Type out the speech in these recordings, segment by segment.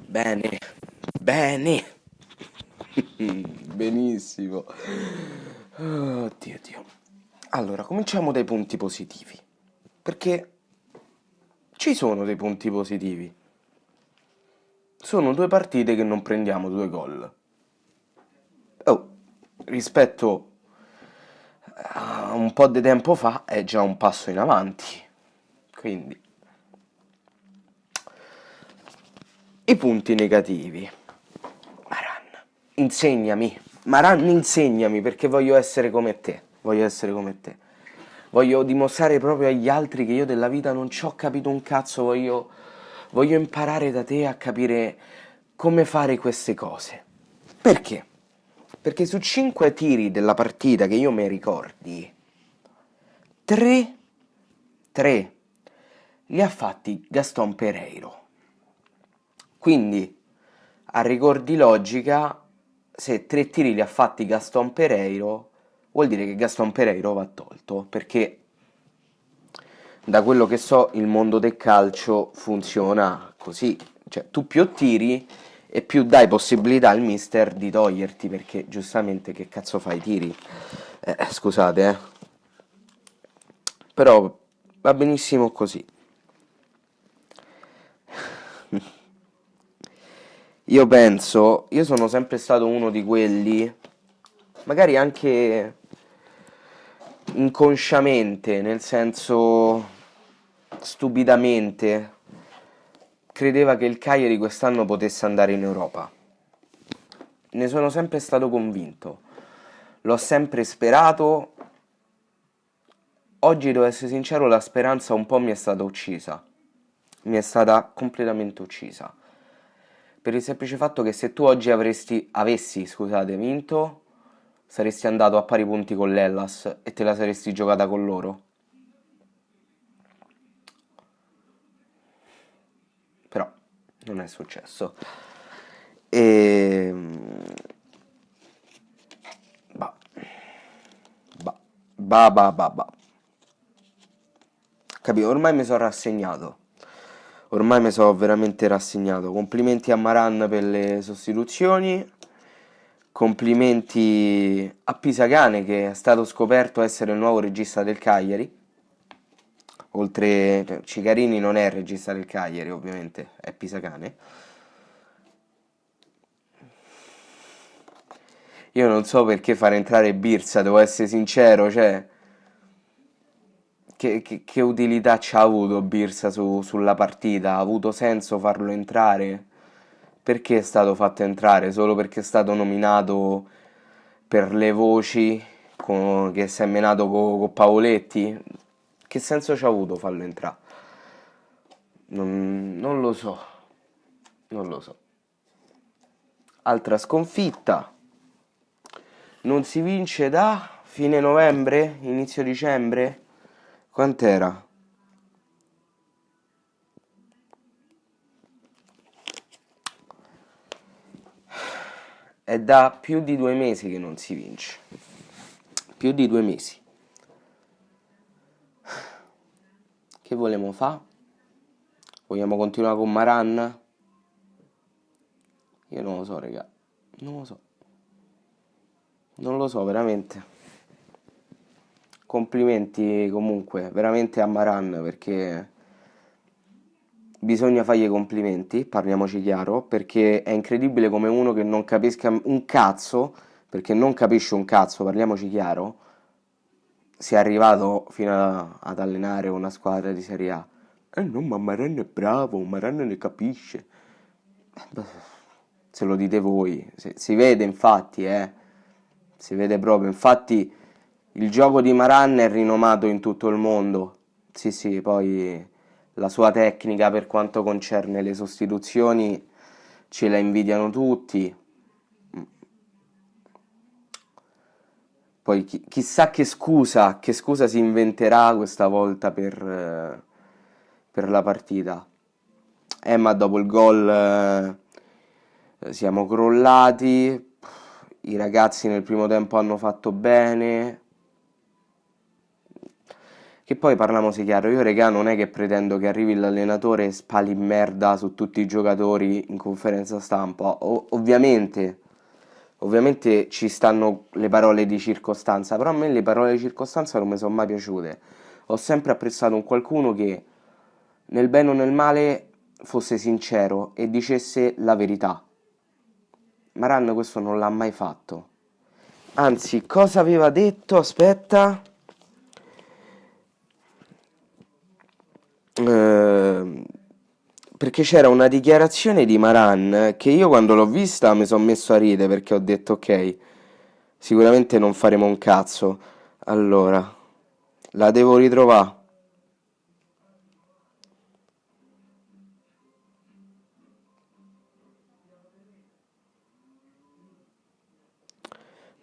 Bene, bene, benissimo. Oddio, Dio. Allora, cominciamo dai punti positivi, perché ci sono dei punti positivi. Sono due partite che non prendiamo due gol. Oh, rispetto a un po' di tempo fa è già un passo in avanti. Quindi, i punti negativi. Maran, insegnami. Maran, insegnami perché voglio essere come te. Voglio essere come te. Voglio dimostrare proprio agli altri che io della vita non ci ho capito un cazzo. Voglio imparare da te a capire come fare queste cose. Perché? Perché su 5 tiri della partita che io mi ricordi, 3, 3 li ha fatti Gaston Pereiro. Quindi, a rigor di logica, se 3 tiri li ha fatti Gaston Pereiro, vuol dire che Gaston Pereiro va tolto, perché da quello che so il mondo del calcio funziona così, cioè tu più tiri e più dai possibilità al mister di toglierti, perché giustamente che cazzo fai tiri? Scusate, però va benissimo così. Io sono sempre stato uno di quelli, magari anche inconsciamente, nel senso stupidamente, credeva che il Cagliari quest'anno potesse andare in Europa. Ne sono sempre stato convinto, l'ho sempre sperato. Oggi, devo essere sincero, la speranza un po' mi è stata uccisa. Mi è stata completamente uccisa. Per il semplice fatto che se tu oggi avessi, scusate, vinto, saresti andato a pari punti con l'Hellas e te la saresti giocata con loro. Però non è successo. E... Bah, bah, bah. Capito? Ormai mi sono rassegnato. Ormai mi sono veramente rassegnato. Complimenti a Maran per le sostituzioni. Complimenti a Pisacane che è stato scoperto essere il nuovo regista del Cagliari. Oltre Cicarini non è il regista del Cagliari, ovviamente, è Pisacane. Io non so perché fare entrare Birsa, devo essere sincero, cioè che utilità c'ha avuto Birsa sulla partita? Ha avuto senso farlo entrare? Perché è stato fatto entrare? Solo perché è stato nominato per le voci che si è menato con Paoletti? Che senso c'ha avuto farlo entrare? Non lo so, non lo so. Altra sconfitta. Non si vince da fine novembre, inizio dicembre? Quant'era? È da più di 2 mesi che non si vince. Più di 2 mesi. Che vogliamo fa'? Vogliamo continuare con Maran? Io non lo so, raga. Non lo so. Non lo so, veramente. Complimenti comunque, veramente a Maran perché bisogna fargli i complimenti, parliamoci chiaro, perché è incredibile come uno che non capisca un cazzo, perché non capisce un cazzo, parliamoci chiaro, sia arrivato fino ad allenare una squadra di Serie A. No, ma Maran è bravo, Maran ne capisce. Beh, se lo dite voi, si vede infatti, si vede proprio, infatti il gioco di Maran è rinomato in tutto il mondo. Sì, sì, poi la sua tecnica per quanto concerne le sostituzioni ce la invidiano tutti. Poi chissà che scusa si inventerà questa volta per la partita. Ma dopo il gol siamo crollati, i ragazzi nel primo tempo hanno fatto bene. Che poi parliamoci chiaro, io regà non è che pretendo che arrivi l'allenatore e spali merda su tutti i giocatori in conferenza stampa. Ovviamente ci stanno le parole di circostanza, però a me le parole di circostanza non mi sono mai piaciute. Ho sempre apprezzato un qualcuno che nel bene o nel male fosse sincero e dicesse la verità. Maran questo non l'ha mai fatto. Anzi, cosa aveva detto? Aspetta. Ehm, Perché c'era una dichiarazione di Maran che io quando l'ho vista mi sono messo a ridere perché ho detto ok, sicuramente non faremo un cazzo. Allora, la devo ritrovare.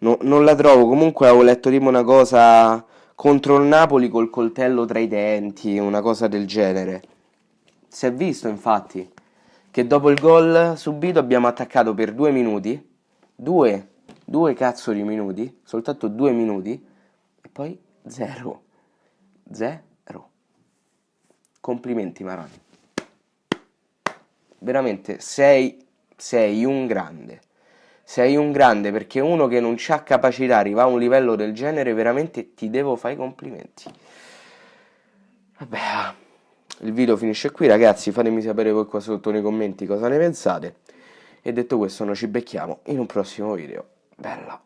Non la trovo, comunque avevo letto tipo una cosa contro il Napoli col coltello tra i denti, una cosa del genere. Si è visto infatti che dopo il gol subito abbiamo attaccato per 2 minuti, due cazzo di minuti, soltanto 2 minuti, e poi zero, zero. Complimenti Marani, veramente sei un grande. Sei un grande perché uno che non c'ha capacità arriva a un livello del genere, veramente ti devo fare i complimenti. Vabbè, il video finisce qui ragazzi, fatemi sapere voi qua sotto nei commenti cosa ne pensate. E detto questo, noi ci becchiamo in un prossimo video. Bella!